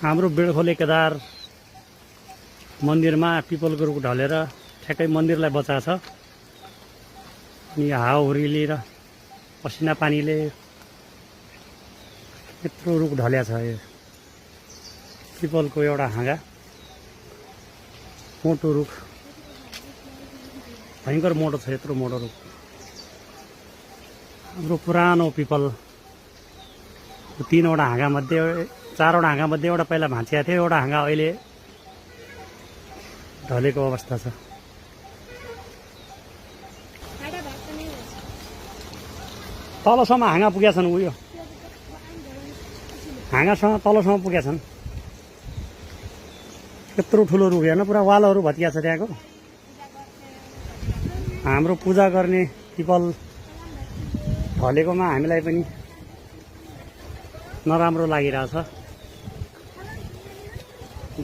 हाम्रो बेडखोले केदार मन्दिरमा पिपलको रुख ढलेर ठ्याक्कै मन्दिरलाई बचाएको छ। अनि हावाहुरीले र पसिना पानीले यत्रो रुख ढल्या छ। यो पिपलको एउटा हाँगा मोटो रुख, भयङ्कर मोटो छ। यत्रो मोटो रुख हाम्रो पुरानो पिपल। तीनवटा हाँगा मध्ये, चारवटा हाँगा मध्ये एउटा पहिला भाँचिएको थियो, एउटा हाँगा अहिले ढलेको अवस्था छ। तलसम्म हाँगा पुगेका छन्। उयो हाँगासँग तलसम्म पुगेका छन्। यत्रो ठुलो रुख हेर्न, पुरा वालहरू भत्किया छ त्यहाँको। हाम्रो पूजा गर्ने पिपल ढलेकोमा हामीलाई पनि नराम्रो लागिरहेछ।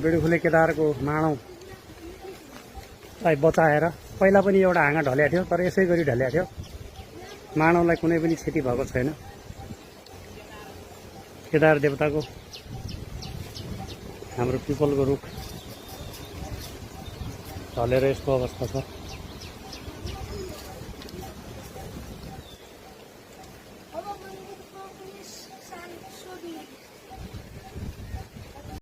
बेडुखुले केदारको मानवलाई बचाएर, पहिला पनि एउटा हाँगा ढलेको थियो, तर यसै गरी ढलेको थियो। मानवलाई कुनै पनि क्षति भएको छैन। केदार देवताको हाम्रो पिपलको रुख ढलेर यसको अवस्था छ।